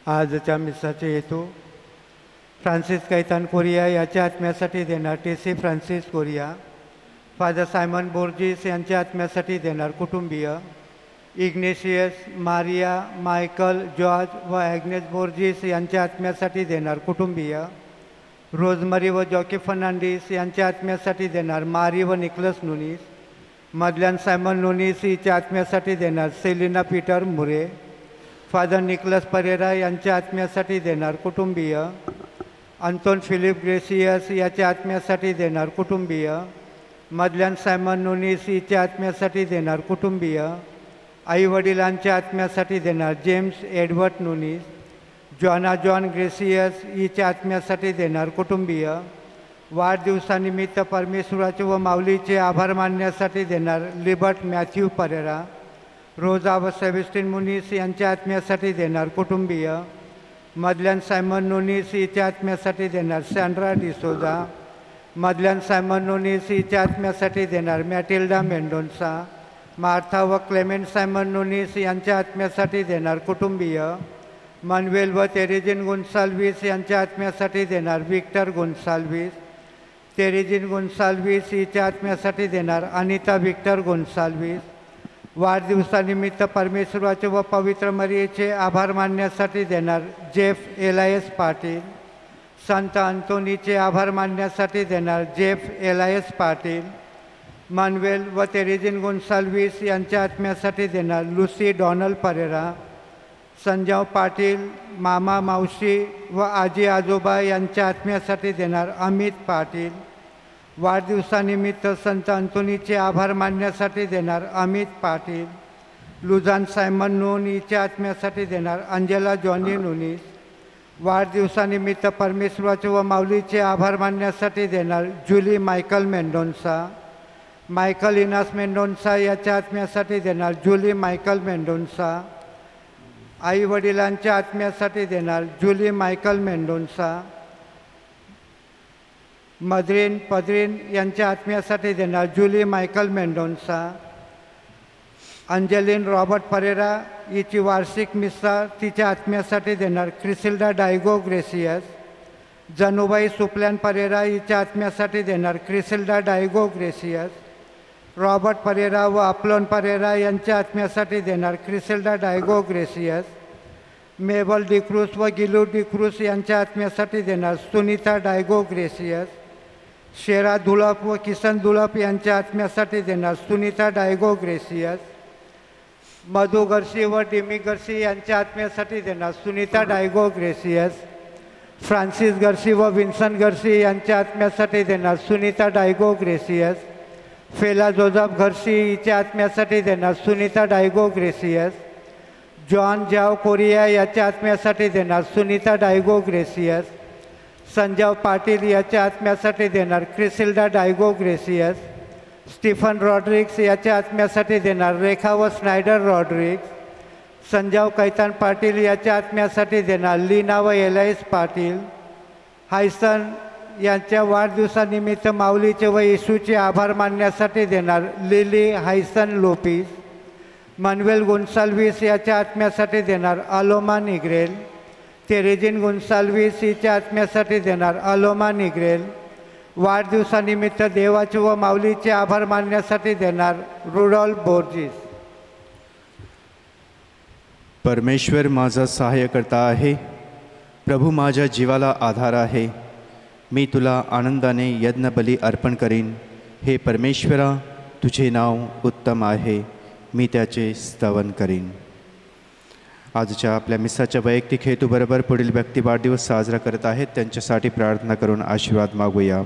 आजच्या मिसाचे हेतू Francis Caitan Korea याच्या आत्म्यासाठी देणार Tessy Francis Korea, father Simon Borges यांच्या आत्म्यासाठी देणार कुटुंबीय, इग्नेशियस मारिया मायकल जॉर्ज व ॲग्नेस बोर्जिस यांच्या आत्म्यासाठी देणार कुटुंबीय, रोजमरी व जॉकी फर्नांडिस यांच्या आत्म्यासाठी देणार मारी व निकलस नुनीस, मदल्यान सायमन नुनीस हिच्या आत्म्यासाठी देणार सेलिना पीटर मुरे, फादर निकलस परेरा यांच्या आत्म्यासाठी देणार कुटुंबीय, अंतोन फिलिप ग्रेसियस याच्या आत्म्यासाठी देणार कुटुंबीय, मदल्यान सायमन नुनीस हिच्या आत्म्यासाठी देणार कुटुंबीय, आईवडिलांच्या आत्म्यासाठी देणार James Edward Nunes, Joanna John Gracias हिच्या आत्म्यासाठी देणार कुटुंबीय, वाढदिवसानिमित्त परमेश्वराचे व माऊलीचे आभार मानण्यासाठी देणार लिबर्ट मॅथ्यू परेरा, रोजा व सेबेस्टिन मुनीस यांच्या आत्म्यासाठी देणार कुटुंबीय, मदल्यान सायमन नोनीस हिच्या आत्म्यासाठी देणार सँड्रा डिसोजा, मदल्यान सायमन नोनीस हिच्या आत्म्यासाठी देणार मॅटिल्डा मेंडोन्सा, मार्था व क्लेमेंट सायमन नोनीस यांच्या आत्म्यासाठी देणार कुटुंबीय, मनवेल व तेरेजिन गुन्साल्विस यांच्या आत्म्यासाठी देणार विक्टर गुन्साल्विस, तेरेजिन गुन्साल्विस हिच्या आत्म्यासाठी देणार अनिता विक्टर गुन्साल्विस, वाढदिवसानिमित्त परमेश्वराचे व पवित्र मरियेचे आभार मानण्यासाठी देणार जेफ एलायस पाटील, संत अंतोनीचे आभार मानण्यासाठी देणार जेफ एलायस पाटील, मनवेल व तेरेजिन गुन्साल्विस यांच्या आत्म्यासाठी देणार लुसी डॉनल परेरा, संजय पाटील मामा मावशी व आजी आजोबा यांच्या आत्म्यासाठी देणार अमित पाटील, वाढदिवसानिमित्त संत अंतोनीचे आभार मानण्यासाठी देणार अमित पाटील, लुझान सायमन नून हिच्या आत्म्यासाठी देणार अंजेला जॉनी नुनीस, वाढदिवसानिमित्त परमेश्वराचे व माऊलीचे आभार मानण्यासाठी देणार जुली मायकल मेंडोन्सा, मायकल इनास मेंडोन्सा याच्या आत्म्यासाठी देणार जुली मायकल मेंडोन्सा, आई वडिलांच्या आत्म्यासाठी देणार जुली मायकल मेंडोन्सा, मद्रीन पद्रीन यांच्या आत्म्यासाठी देणार जुली मायकल मेंडोन्सा, अंजेलिन रॉबर्ट परेरा हिची वार्षिक मिसा तिच्या आत्म्यासाठी देणार क्रिसिल्डा डायगो ग्रेसियस, जनुबाई सुपल्यान परेरा हिच्या आत्म्यासाठी देणार क्रिसिल्डा डायगो ग्रेसियस, रॉबर्ट परेरा व अपलोन परेरा यांच्या आत्म्यासाठी देणार क्रिसिल्डा डायगो ग्रेसियस, मेबल डिक्रूस व गिलू डिक्रूस यांच्या आत्म्यासाठी देणार सुनीता डायगो ग्रेसियस, शेरा दुलप व किसन दुलप यांच्या आत्म्यासाठी देणार सुनीता डायगो ग्रेसियस, मधु गर्शी व डिमी गर्शी यांच्या आत्म्यासाठी देणार सुनीता डायगो ग्रेसियस, फ्रान्सिस गर्शी व विन्सन गर्शी यांच्या आत्म्यासाठी देणार सुनीता डायगो ग्रेसियस, फेला जोझफ घर्शी हिच्या आत्म्यासाठी देणार सुनीता डायगो ग्रेसियस, जॉन जाव कोरिया याच्या आत्म्यासाठी देणार सुनीता डायगो ग्रेसियस, संजय पाटील याच्या आत्म्यासाठी देणार क्रिसिल्डा डायगो ग्रेसियस, स्टीफन रॉड्रिक्स याच्या आत्म्यासाठी देणार रेखा व स्नायडर रॉड्रिक्स, संजय कैतान पाटील याच्या आत्म्यासाठी देणार लीना व एलाइस पाटील, हायसन यांच्या वाढदिवसानिमित्त माऊलीचे व येशूचे आभार मानण्यासाठी देणार लिली हायसन लोपिस, मनवेल गुन्साल्विस याच्या आत्म्यासाठी देणार अलोमा निग्रेल, तेरेजिन गुन्साल्विस हिच्या आत्म्यासाठी देणार अलोमा निग्रेल, वाढदिवसानिमित्त देवाचे व माऊलीचे आभार मानण्यासाठी देणार रुडॉल्फ बोर्जिस. परमेश्वर माझा सहाय्यकर्ता आहे, प्रभू माझ्या जीवाला आधार आहे, मी तुला आनंदाने यज्ञबली अर्पण करीन. हे परमेश्वरा, तुझे नाव उत्तम आहे, मी त्याचे स्तवन करीन. आजच्या आपल्या मिसाच्या वैयक्तिक हेतूबरोबर पुढील व्यक्ती वाढदिवस साजरा करत आहेत, त्यांच्यासाठी प्रार्थना करून आशीर्वाद मागूया.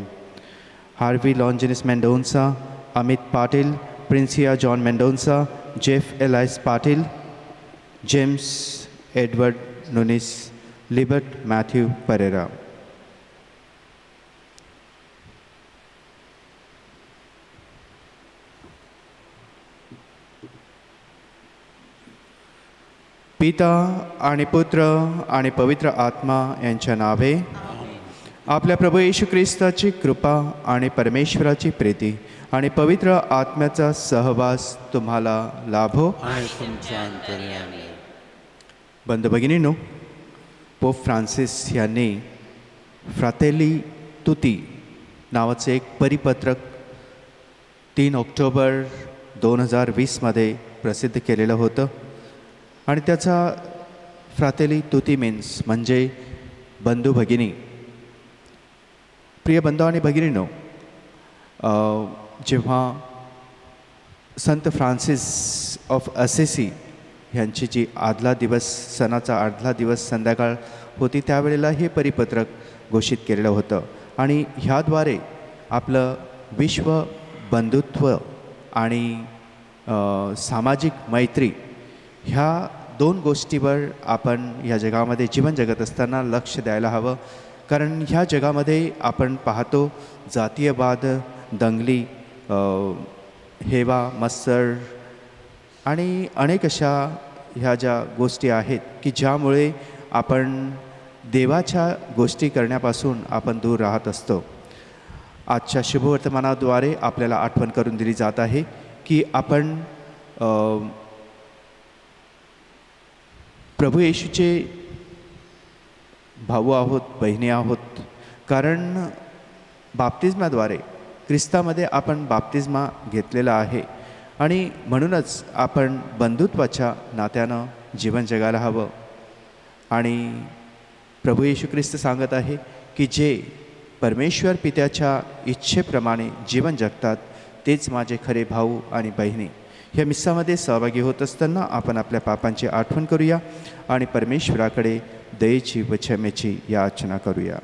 Harvey Longinus Mendonca, Amit Patil, Princia John Mendonca, Jeff Elias Patil, James Edward Nunes, Libert Mathew Pereira. पिता आणि पुत्र आणि पवित्र आत्मा यांच्या नावे. आपल्या प्रभू येशू ख्रिस्ताची कृपा आणि परमेश्वराची प्रीती आणि पवित्र आत्म्याचा सहवास तुम्हाला लाभो. बंधू भगिनींनो, पोप फ्रान्सिस यांनी फ्रातेली तुती नावाचं एक परिपत्रक 3 ऑक्टोबर 2020मध्ये प्रसिद्ध केलेलं होतं आणि त्याचा फ्रातेली तुती मीन्स म्हणजे बंधू भगिनी. प्रिय बंधू आणि भगिनींनो, जेव्हा संत फ्रान्सिस ऑफ असेसी यांची जी सणाचा आदला दिवस संध्याकाळ होती त्यावेळेला हे परिपत्रक घोषित केलेलं होतं आणि ह्याद्वारे आपलं विश्व बंधुत्व आणि सामाजिक मैत्री ह्या 2 गोष्टीवर आपण या जगामध्ये जीवन जगत असताना लक्ष द्यायला हवं. कारण ह्या जगामध्ये आपण पाहतो जातीयवाद, दंगली, हेवा, मत्सर आणि अनेक अशा ह्या ज्या गोष्टी आहेत की ज्यामुळे आपण देवाच्या गोष्टी करण्यापासून आपण दूर राहत असतो. आजच्या शुभवर्तमानाद्वारे आपल्याला आठवण करून दिली जात आहे की आपण प्रभू येशूचे भाऊ आहोत, बहिणी आहोत. कारण बाप्तिस्माद्वारे ख्रिस्तामध्ये आपण बाप्तिस्मा घेतलेला आहे आणि म्हणूनच आपण बंधुत्वाच्या नात्यानं जीवन जगायला हवं. आणि प्रभू येशू ख्रिस्त सांगत आहे की जे परमेश्वर पित्याच्या इच्छेप्रमाणे जीवन जगतात तेच माझे खरे भाऊ आणि बहिणी. ह्या मिस्सामध्ये सहभागी होत असताना आपण आपल्या पापांची आठवण करूया आणि परमेश्वराकडे दयेची व क्षमेची याचना करूया.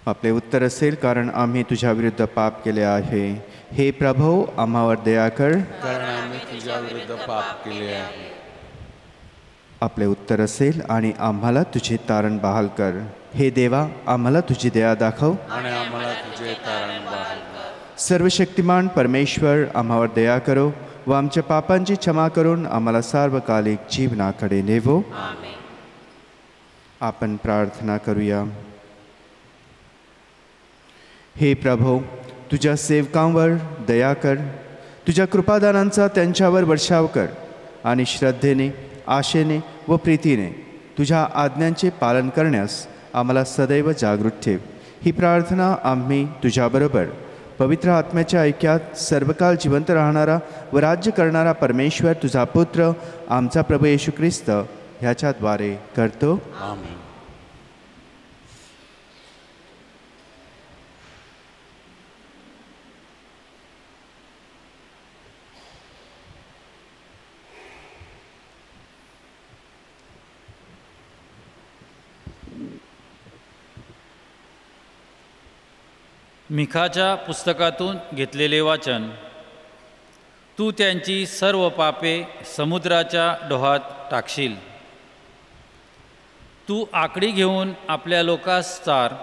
आपले उत्तर असेल, कारण आम्ही तुझ्या विरुद्ध पाप केले आहे. हे प्रभू, आम्हावर दया कर, कारण आम्ही तुझ्या विरुद्ध पाप केले आहे. आपले उत्तर असेल, आणि आम्हाला तुझे तारण बहाल कर. हे देवा, आम्हाला तुझी दया दाखव आणि आम्हाला तुझे तारण बहाल कर. सर्वशक्तिमान परमेश्वर, आम्हावर दया करो व आमच्या पापांची क्षमा करून आम्हाला सार्वकालिक जीवनाकडे नेवो. आपण प्रार्थना करूया. हे प्रभू, तुझ्या सेवकांवर दया कर, तुझ्या कृपादानांचा त्यांच्यावर वर्षाव कर आणि श्रद्धेने, आशेने व प्रीतीने तुझ्या आज्ञांचे पालन करण्यास आम्हाला सदैव जागृत ठेव. ही प्रार्थना आम्ही तुझ्याबरोबर पवित्र आत्म्याच्या ऐक्यात सर्वकाळ जिवंत राहणारा व राज्य करणारा परमेश्वर तुझा पुत्र आमचा प्रभू येशू ख्रिस्त ह्याच्याद्वारे करतो. आमेन. मिखाच्या पुस्तकातून घेतलेले वाचन. तू त्यांची सर्व पापे समुद्राच्या डोहात टाकशील. तू आकडी घेऊन आपल्या लोकास चार.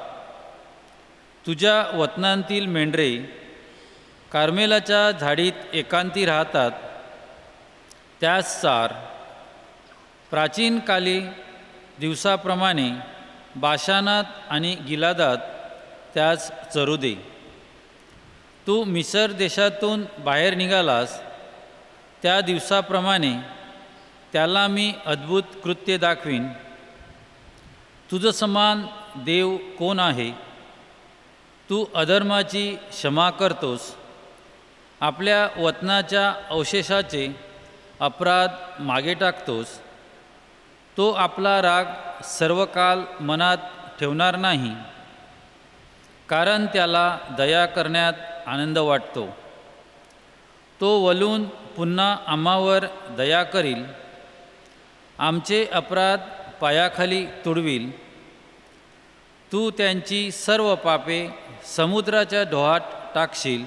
तुझ्या वतनांतील मेंढरे कार्मेलाच्या झाडीत एकांती राहतात, त्यास चार. प्राचीन काली दिवसाप्रमाणे बाशानात आणि गिलादात त्यास चरू दे. तू मिसर देशातून बाहेर निघालास त्या दिवसाप्रमाणे त्याला मी अद्भुत कृत्य दाखवीन. तुझं समान देव कोण आहे? तू अधर्माची क्षमा करतोस, आपल्या वतनाच्या अवशेषाचे अपराध मागे टाकतोस. तो आपला राग सर्व काल मनात ठेवणार नाही, कारण त्याला दया करण्यात आनंद वाटतो. तो वलून पुन्हा आम्हावर दया करील, आमचे अपराध पायाखाली तुडवील. तू त्यांची सर्व पापे समुद्राच्या डोहात टाकशील.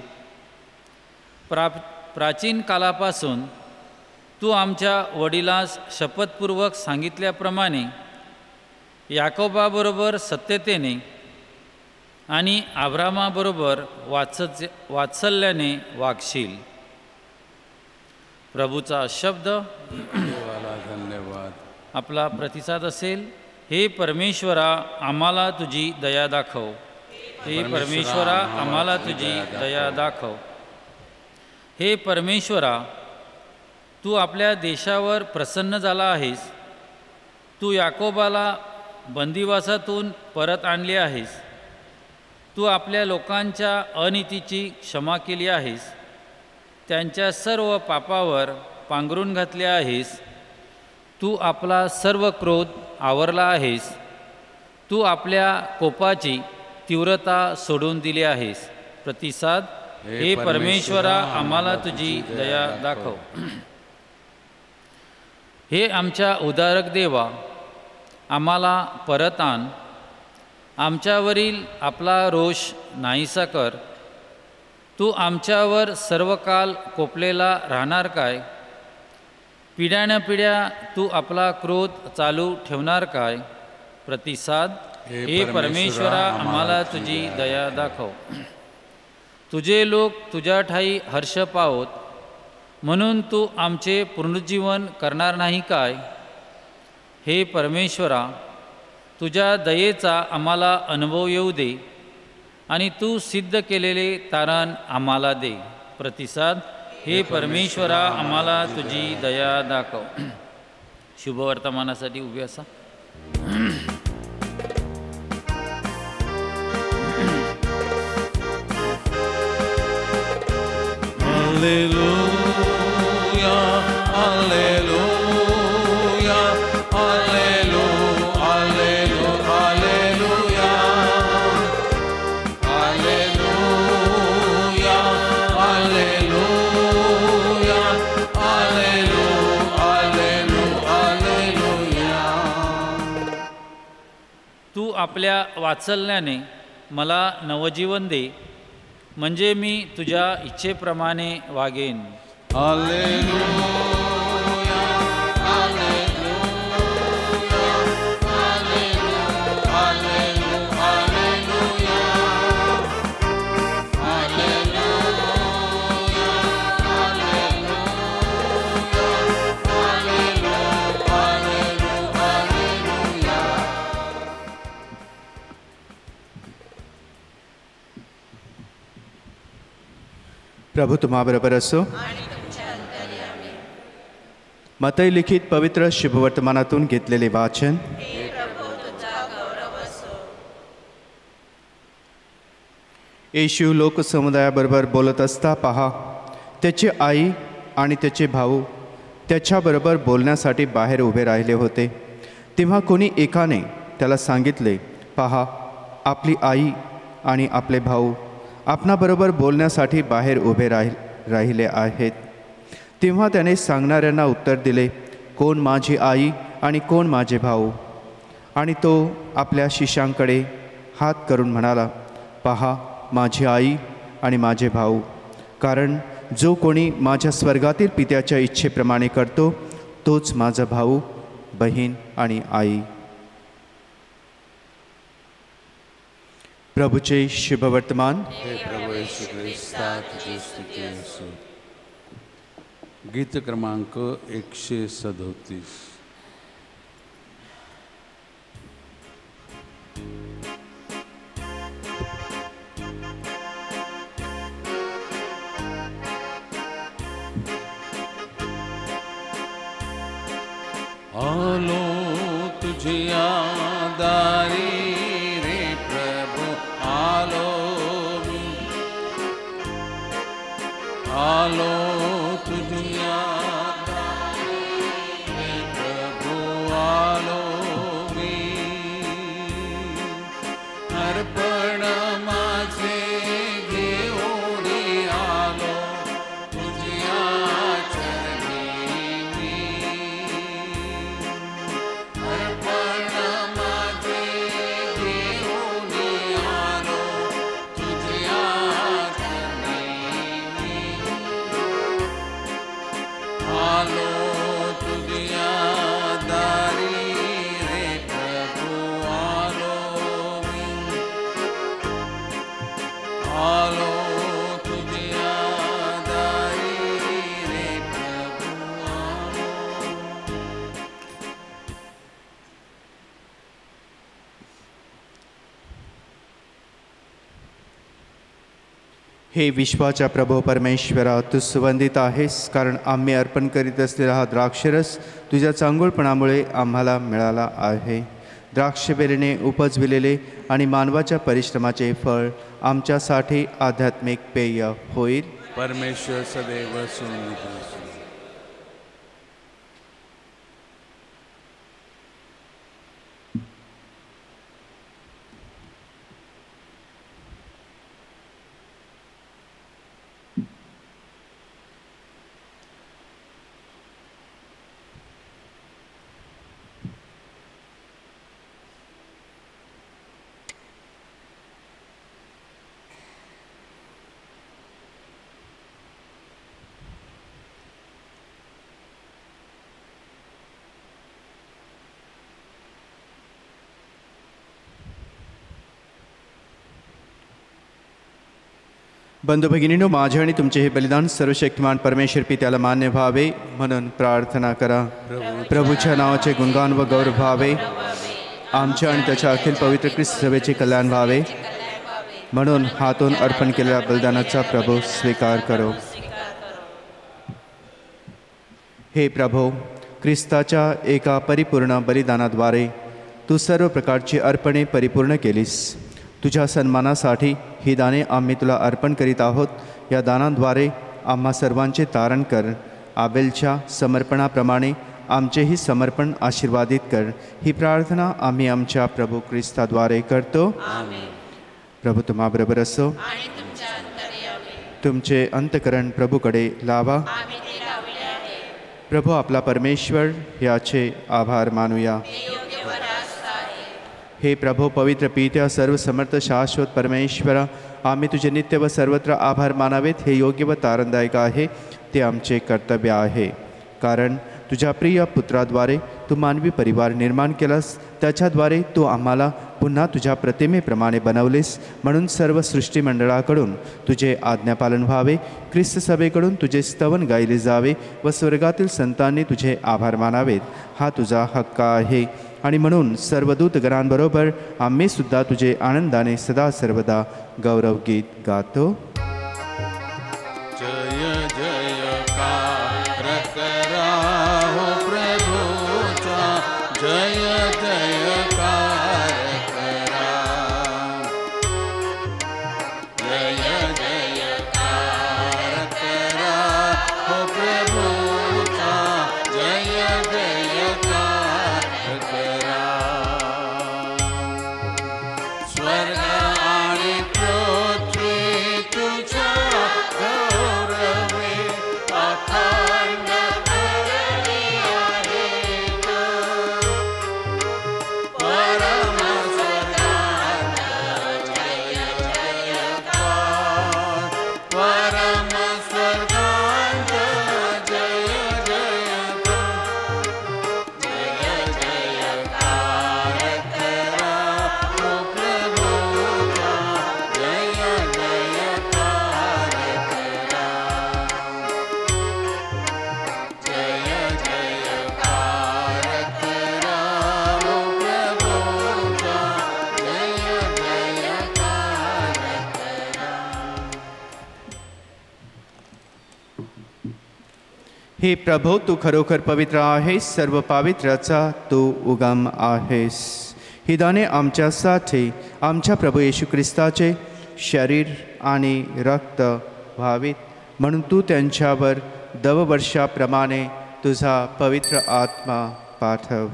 प्राचीन कालापासून तू आमच्या वडिलांस शपथपूर्वक सांगितल्याप्रमाणे याकोबाबरोबर सत्यतेने आणि अब्रामाबरोबर वात्सल्याने वागशील. प्रभूचा शब्द. देवाला धन्यवाद. आपला प्रतिसाद असेल. हे परमेश्वरा, आम्हाला तुझी दया दाखव. हे परमेश्वरा, आम्हाला तुझी दया दाखव. हे परमेश्वरा, तू आपल्या देशावर प्रसन्न झाला आहेस. तू याकोबाला बंदिवासातून परत आणले आहेस. तू आपल्या लोकांच्या अनितीची क्षमा केली आहेस. त्यांच्या सर्व पापावर पांघरून घातले आहेस. तू आपला सर्व क्रोध आवरला आहेस. तू आपल्या कोपाची तीव्रता सोडून दिली आहेस. प्रतिसाद. हे परमेश्वरा, आम्हाला तुझी दया दाखव. हे आमच्या उद्धारक देवा, आम्हाला परत आण. आमच्यावरील आपला रोष नाहीसा कर. तू आमच्यावर सर्व काल कोपलेला राहणार काय? पिढ्यानपिढ्या तू आपला क्रोध चालू ठेवणार काय? प्रतिसाद. हे परमेश्वरा, आम्हाला तुझी दया दाखव. तुझे लोक तुझ्या ठाई हर्ष पावत, म्हणून तू आमचे पुनरुज्जीवन करणार नाही काय? हे परमेश्वरा, तुझ्या दयेचा आम्हाला अनुभव येऊ दे आणि तू सिद्ध केलेले तारण आम्हाला दे. प्रतिसाद. हे परमेश्वरा, आम्हाला तुझी दया दाखव. शुभवर्तमानासाठी उभे असा. Alleluia, alleluia, alleluia, alleluia, alleluia, alleluia, alleluia, alleluia. तू आपल्या वात्सल्याने मला नवजीवन दे, म्हणजे मी तुझ्या इच्छेप्रमाणे वागेन. Alleluia, alleluia, alleluia, alleluia, alleluia, alleluia. प्रभू तुम्हाबरोबर असो. मत्तई लिखित पवित्र शुभवर्तमानातून घेतलेले वाचन. येशू लोकसमुदायाबरोबर बोलत असता पहा, त्याची आई आणि त्याचे भाऊ त्याच्याबरोबर बोलण्यासाठी बाहेर उभे राहिले होते. तेव्हा कोणी एकाने त्याला सांगितले, पहा, आपली आई आणि आपले भाऊ आपणाबरोबर बोलण्यासाठी बाहेर उभे राहिले आहेत. तेव्हा त्याने सांगणाऱ्यांना उत्तर दिले, कोण माझी आई आणि कोण माझे भाऊ? आणि तो आपल्या शिष्यांकडे हात करून म्हणाला, पहा, माझी आई आणि माझे भाऊ. कारण जो कोणी माझ्या स्वर्गातील पित्याच्या इच्छेप्रमाणे करतो, तोच माझा भाऊ, बहीण आणि आई. प्रभूचे शुभवर्तमान. हे प्रभू येशू ख्रिस्ता, तुझी स्तुती असो. गीत क्रमांक 137. आलो तुझ्या दारी रे प्रभु, आलो मी, आलो तुझ्या दारी रे प्रभु, आलो मी. अर्पण माझे घेऊन आलो तुझ्या चरणी मी. अर्पण हे विश्वाच्या प्रभो परमेश्वरा, तू सुवंदित आहेस, कारण आम्ही अर्पण करीत असलेला हा द्राक्षरस तुझ्या चांगुलपणामुळे आम्हाला मिळाला आहे. द्राक्षबेरीने उपजविलेले आणि मानवाच्या परिश्रमाचे फळ आमच्यासाठी आध्यात्मिक पेय होईल. परमेश्वर सदैव सुनित असो. बंधू भगिनींनो, माझे आणि तुमचे हे बलिदान सर्वशक्तिमान परमेश्वर पित्याला मान्य व्हावे म्हणून प्रार्थना करा. प्रभूच्या नावाचे गुणगान व गौरव व्हावे, आमच्या आणि त्याच्या अखिल पवित्र ख्रिस्त सभेचे कल्याण व्हावे म्हणून हातून अर्पण केलेल्या बलिदानाचा प्रभू स्वीकार करो. हे प्रभो, ख्रिस्ताच्या एका परिपूर्ण बलिदानाद्वारे तू सर्व प्रकारची अर्पणे परिपूर्ण केलीस. तुझ्या सन्मानासाठी ही दाने आम्ही तुला अर्पण करीत आहोत. या दानांद्वारे आम्हा सर्वांचे तारण कर. आबेलच्या समर्पणाप्रमाणे आमचेही समर्पण आशीर्वादित कर. ही प्रार्थना आम्ही आमच्या प्रभू ख्रिस्ताद्वारे करतो. प्रभू तुम्हाबरोबर असो. तुमचे अंतकरण प्रभूकडे लावा. प्रभू आपला परमेश्वर याचे आभार मानूया. हे प्रभो, पवित्र पित्या, सर्वसमर्थ शाश्वत परमेश्वरा, आम्ही तुझे नित्य व सर्वत्र आभार मानावेत हे योग्य व तारणदायक आहे. ते आमचे कर्तव्य आहे. कारण तुझ्या प्रिय पुत्राद्वारे तू मानवी परिवार निर्माण केलास. त्याच्याद्वारे तू आम्हाला पुन्हा तुझ्या प्रतिमेप्रमाणे बनवलेस. म्हणून सर्व सृष्टीमंडळाकडून तुझे आज्ञापालन व्हावे. ख्रिस्त सभेकडून तुझे स्तवन गायले जावे व स्वर्गातील संतांनी तुझे आभार मानावेत. हा तुझा हक्क आहे. आणि म्हणून सर्व दूतगणांबरोबर आम्ही सुद्धा तुझे आनंदाने सदा सर्वदा गौरवगीत गातो. जय जयकार करा हो प्रभूचा, जय जयकार करा. जय जयकार करा हो प्रभूचा, जय जयकार करा. स्वर्ग आणि पृथ्वी तुझ्या गौरवे अखंड करणी आहेत. परम स्वर्गात जय जयकार, परम स्वर्गात जय जयकार. जय जयकार करा हो प्रभूचा, जय जयकार करा. जय जयकार करा हो प्रभूचा, जय जयकार करा. हे प्रभो, तू खरोखर पवित्र आहेस. सर्व पावित्र्याचा तू उगम आहेस. ही दाने आमच्यासाठी आमच्या प्रभू येशू ख्रिस्ताचे शरीर आणि रक्त व्हावीत म्हणून तू त्यांच्यावर दववर्षाप्रमाणे तुझा पवित्र आत्मा पाठव.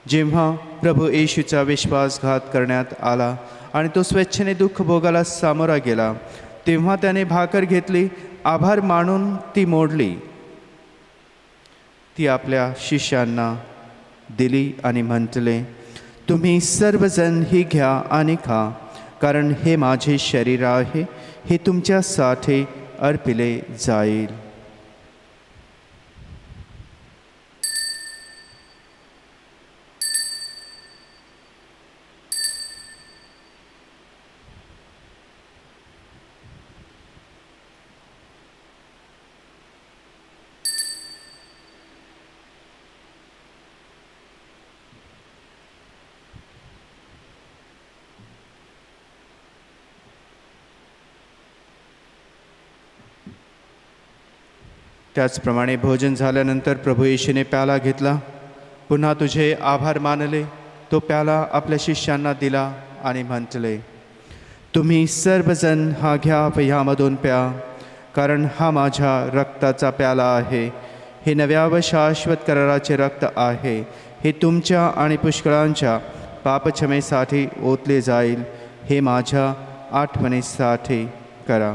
जेव्हा प्रभू येशूचा विश्वासघात करण्यात आला आणि तो स्वेच्छेने दुःख भोगाला सामोरा गेला, तेव्हा त्याने भाकर घेतली, आभार मानून ती मोडली, ती आपल्या शिष्यांना दिली आणि म्हटले, तुम्ही सर्वजण ही घ्या आणि खा, कारण हे माझे शरीर आहे, हे तुमच्यासाठी अर्पिले जाईल. त्याचप्रमाणे भोजन झाल्यानंतर प्रभू येशूने प्याला घेतला, पुन्हा तुझे आभार मानले, तो प्याला आपल्या शिष्यांना दिला आणि म्हटले, तुम्ही सर्वजण हा घ्या व ह्यामधून प्या, कारण हा माझ्या रक्ताचा प्याला आहे. हे नव्या व शाश्वत कराराचे रक्त आहे. हे तुमच्या आणि पुष्कळांच्या पापक्षमेसाठी ओतले जाईल. हे माझ्या आठवणीसाठी करा.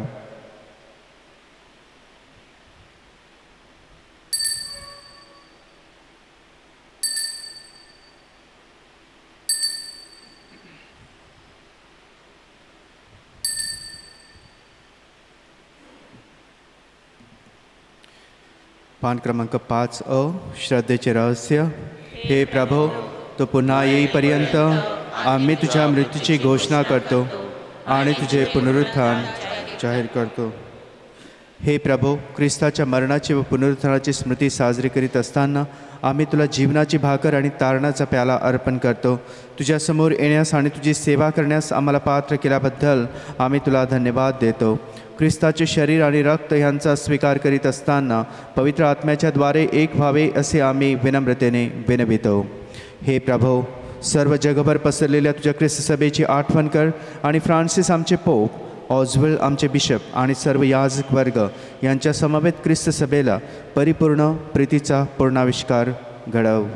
पान क्रमांक 5 श्रद्धेचे रहस्य. हे प्रभो, तो पुन्हा येईपर्यंत आम्ही तुझ्या मृत्यूची घोषणा करतो आणि तुझे पुनरुत्थान जाहीर करतो. हे प्रभो, ख्रिस्ताच्या मरणाची व पुनरुत्थानाची स्मृती साजरी करीत असताना आम्ही तुला जीवनाची भाकर आणि तारणाचा प्याला अर्पण करतो. तुझ्यासमोर येण्यास आणि तुझी सेवा करण्यास आम्हाला पात्र केल्याबद्दल आम्ही तुला धन्यवाद देतो. ख्रिस्ताचे शरीर आणि रक्त यांचा स्वीकार करीत असताना पवित्र आत्म्याच्या द्वारे एक व्हावे असे आम्ही विनम्रतेने विनवितो. हे प्रभो, सर्व जगभर पसरलेल्या तुझ्या ख्रिस्त सभेची आठवण कर आणि फ्रान्सिस आमचे पोप, ऑझवेल आमचे बिशप आणि सर्व याजक वर्ग यांच्या समवेत ख्रिस्त सभेला परिपूर्ण प्रीतीचा पूर्णाविष्कार घडव.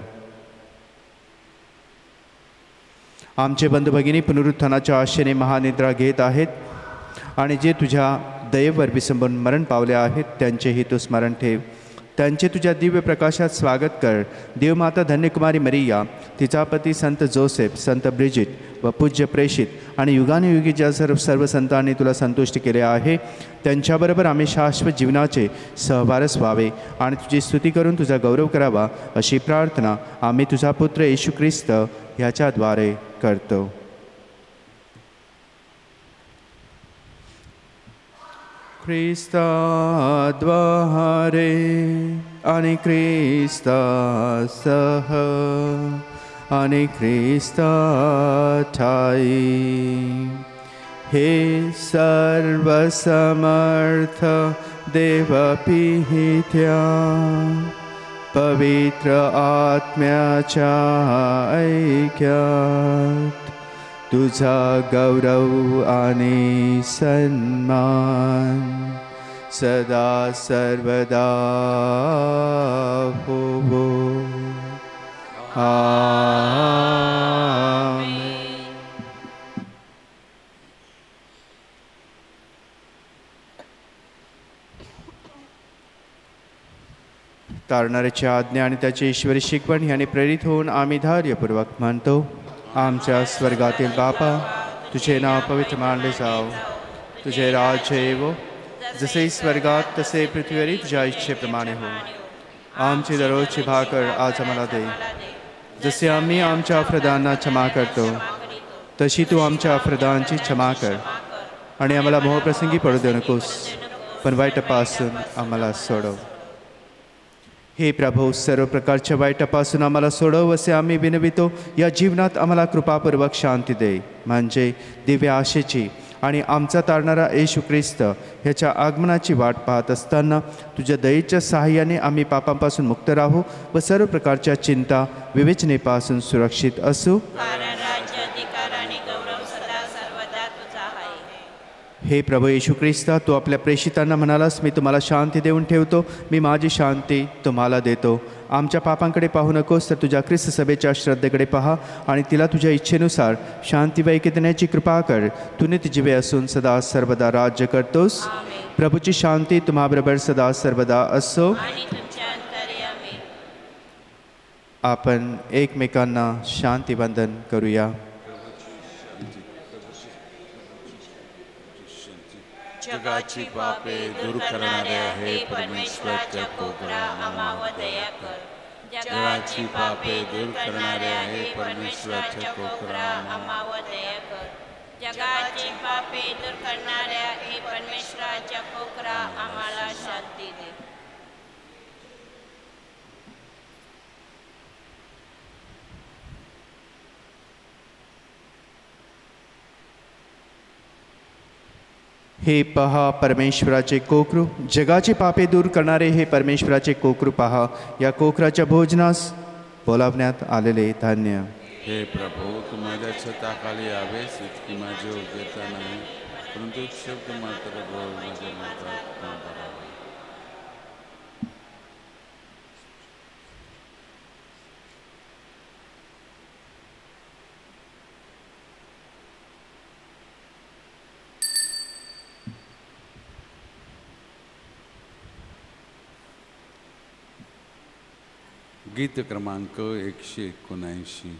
आमचे बंधू भगिनी पुनरुत्थानाच्या आशेने महानिद्रा घेत आहेत आणि जे तुझ्या दयेवर विसंबून मरण पावले आहेत त्यांचेही तू स्मरण ठेव. त्यांचे तुझ्या दिव्य प्रकाशात स्वागत कर. देवमाता धन्यकुमारी मरिया, तिचा पती संत जोसेफ, संत ब्रिजिट व पूज्य प्रेषित आणि युगानुयुगी ज्या सर्व संतांनी तुला संतुष्ट केले आहे त्यांच्याबरोबर आम्ही शाश्वत जीवनाचे सहवारस व्हावे आणि तुझी स्तुती करून तुझा गौरव करावा अशी प्रार्थना आम्ही तुझा पुत्र येशू ख्रिस्त ह्याच्याद्वारे करतो. ख्रिस्ताद्वारे आणि ख्रिस्तासह आणि ख्रिस्ताठाई हे सर्वसमर्थ देवपित्या पवित्र आत्म्याच्या ऐक्यात तुझा गौरव आणि सन्मान सदा सर्वदा होवो. आमेन. तारणाऱ्याची आज्ञा आणि त्याची ईश्वरी शिकवण ह्याने प्रेरित होऊन आम्ही धैर्यपूर्वक म्हणतो. आमच्या स्वर्गातील बापा, तुझे नाव पवित्र मानले जाओ. तुझे राज्य येवो. जसे स्वर्गात तसे पृथ्वीवरही तुझ्या इच्छेप्रमाणे हो. आमची दररोजची भाकर आज आम्हाला दे. जसे आम्ही आमच्या अपराधांना क्षमा करतो तशी तू आमच्या अपराधांची क्षमा कर आणि आम्हाला मोहप्रसंगी पडू देऊ नकोस, पण वाईटापासून आम्हाला सोडव. हे प्रभू, सर्व प्रकारच्या वाईटापासून आम्हाला सोडव असे आम्ही विनवितो. या जीवनात आम्हाला कृपापूर्वक शांती दे, म्हणजे दिव्य आशेची आणि आमचा तारणारा येशू ख्रिस्त ह्याच्या आगमनाची वाट पाहत असताना तुझ्या दयेच्या सहाय्याने आम्ही पापांपासून मुक्त राहू व सर्व प्रकारच्या चिंता विवेचनेपासून सुरक्षित असू. हे प्रभू येशू ख्रिस्ता, तू आपल्या प्रेषितांना म्हणालास, मी तुम्हाला शांती देऊन ठेवतो, मी माझी शांती तुम्हाला देतो. आमच्या पापांकडे पाहू नकोस, तर तुझ्या ख्रिस्त सभेच्या श्रद्धेकडे पहा आणि तिला तुझ्या इच्छेनुसार शांती व ऐक्य देण्याची कृपा कर. तू नित्यजीवे असून सदा सर्वदा राज्य करतोस. प्रभूची शांती तुम्हाबरोबर सदा सर्वदा असो. आपण एकमेकांना शांतीवंदन करूया. जगाची पापे दूर करणाऱ्या हे परमेश्वराच्या कोकरा आम्हावर दया कर. जगाची पापे दूर करणाऱ्या हे परमेश्वराच्या कोकरा आम्हावर दया कर. जगाची पापे दूर करणाऱ्या हे परमेश्वराच्या कोकरा आम्हाला शांती दे. हे पहा परमेश्वराचे कोकरू, जगाची पापे दूर करणारे हे परमेश्वराचे कोकरू पहा. या कोकराच्या भोजनास बोलावण्यात आलेले धन्य. हे प्रभू, तू माझ्या छताखाली यावेस इतकी माझी योग्यता नाही, परंतु एक शब्द मात्र बोल, माझ्या मात्र गीत क्रमांक 179.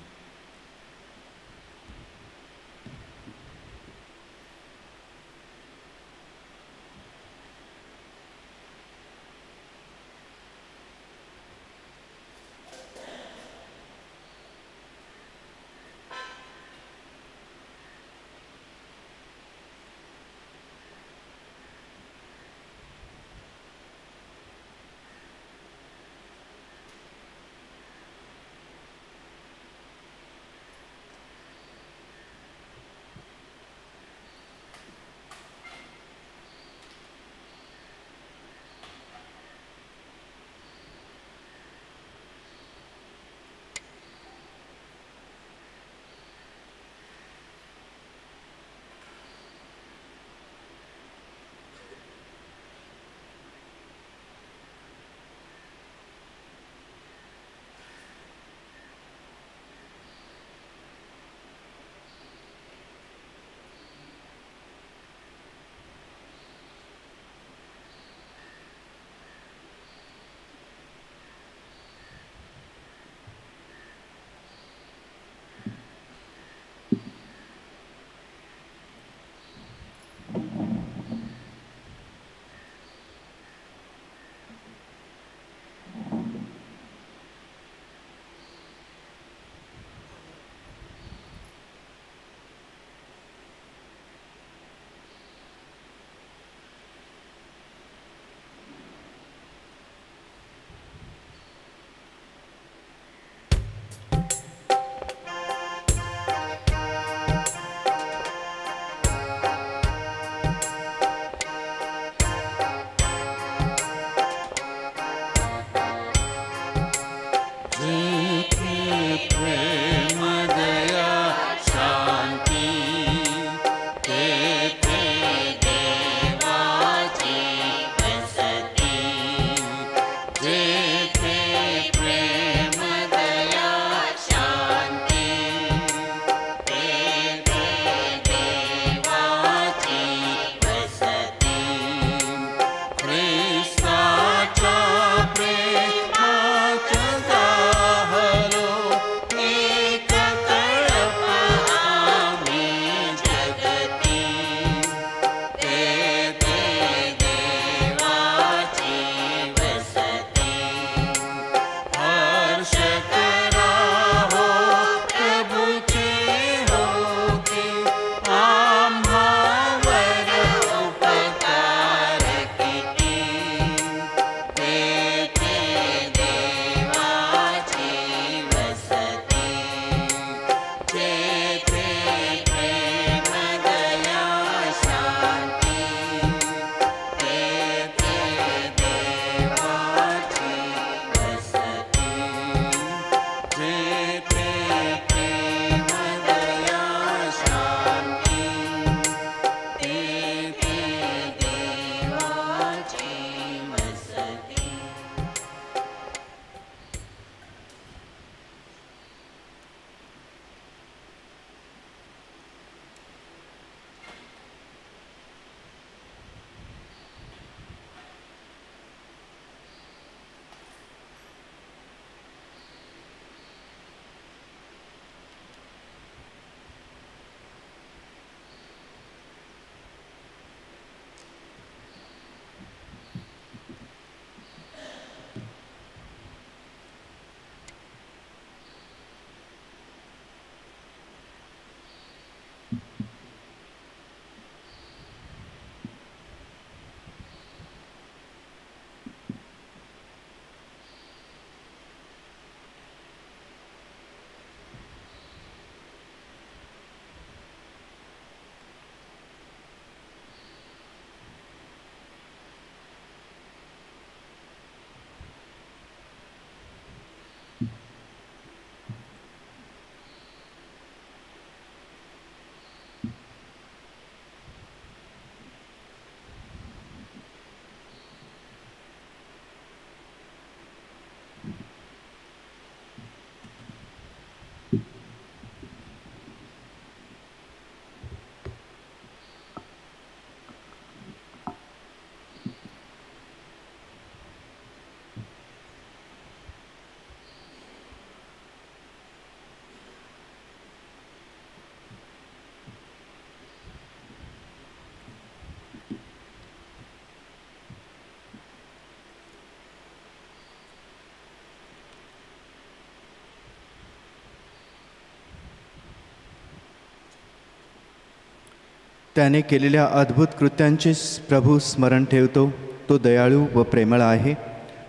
त्याने केलेल्या अद्भुत कृत्यांचे प्रभू स्मरण ठेवतो. तो दयाळू व प्रेमळ आहे.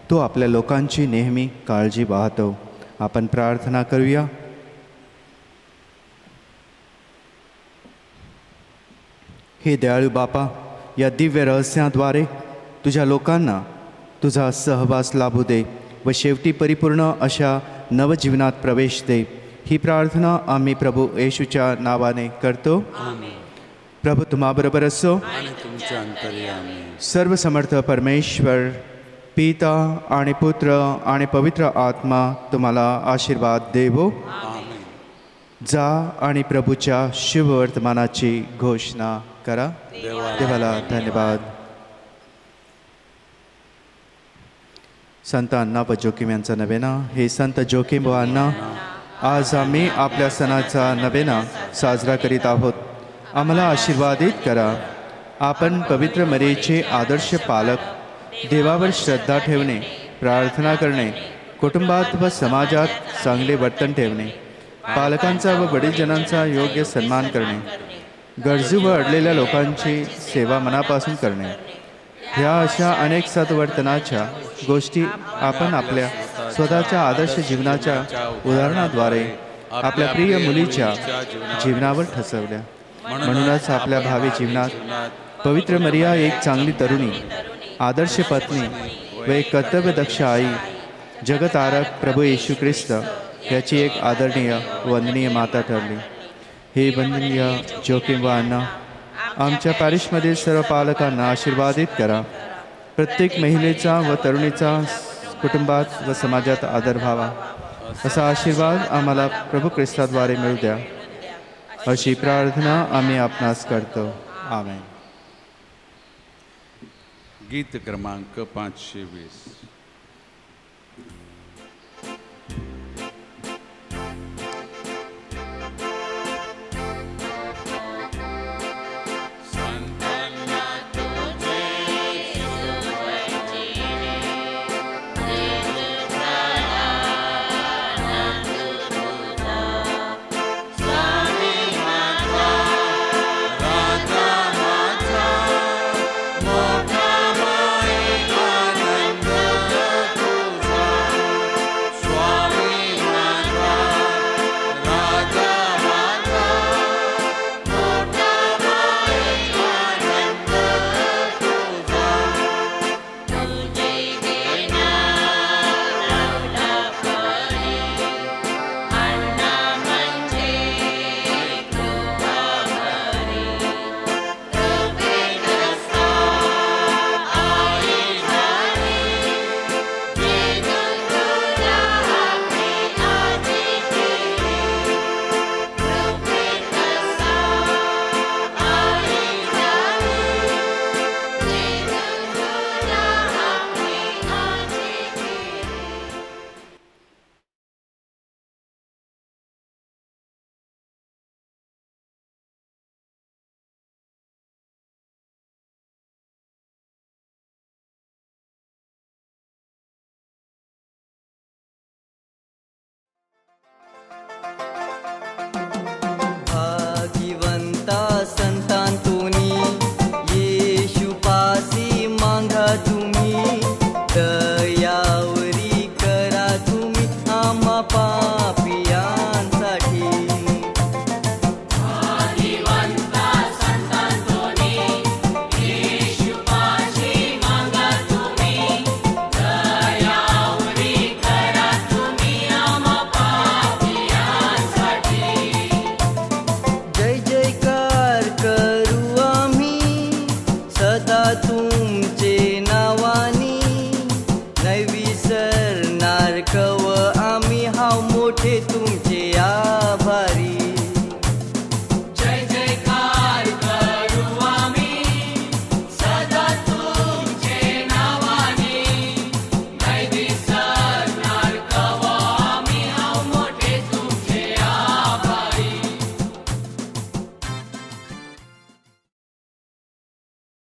तो आपल्या लोकांची नेहमी काळजी पाहतो. आपण प्रार्थना करूया. हे दयाळू बापा, या दिव्य रहस्याद्वारे तुझ्या लोकांना तुझा सहवास लाभू दे व शेवटी परिपूर्ण अशा नवजीवनात प्रवेश दे. ही प्रार्थना आम्ही प्रभू येशूच्या नावाने करतो. प्रभू तुम्हाबरोबर असो. आणि तुमच्या अंतर्यामी. सर्व समर्थ परमेश्वर पिता आणि पुत्र आणि पवित्र आत्मा तुम्हाला आशीर्वाद देवो. आमेन. जा आणि प्रभूच्या शुभ वर्तमानाची घोषणा करा. देवाला धन्यवाद. संत अण्णा व जोखीम यांचा नवेना. हे संत जोखीम व अण्णा, आज आम्ही आपल्या सणाचा नवेना साजरा करीत आहोत. आम्हाला आशीर्वादित करा. आपण पवित्र मरीचे आदर्श पालक, देवावर श्रद्धा ठेवणे, प्रार्थना करणे, कुटुंबात व समाजात चांगले वर्तन ठेवणे, पालकांचा व वडीलजनांचा योग्य सन्मान करणे, गरजू व अडलेल्या लोकांची सेवा मनापासून करणे, ह्या अशा अनेक सद्वर्तनाच्या गोष्टी आपण आपल्या स्वतःच्या आदर्श जीवनाच्या उदाहरणाद्वारे आपल्या प्रिय मुलीच्या जीवनावर ठसवल्या. म्हणूनच आपल्या भावी जीवनात पवित्र मरिया एक चांगली तरुणी, आदर्श पत्नी व एक कर्तव्यदक्ष आई, जगतारक प्रभू येशू ख्रिस्त याची एक आदरणीय वंदनीय माता ठरली. हे वंदनीय जोखीम व अण्णा, आमच्या पॅरिशमधील सर्व पालकांना आशीर्वादित करा. प्रत्येक महिलेचा व तरुणीचा कुटुंबात व समाजात आदर व्हावा, असा आशीर्वाद आम्हाला प्रभू ख्रिस्ताद्वारे मिळू द्या, अशी प्रार्थना आम्ही आपणास करतो. आमेन. गीत क्रमांक 520.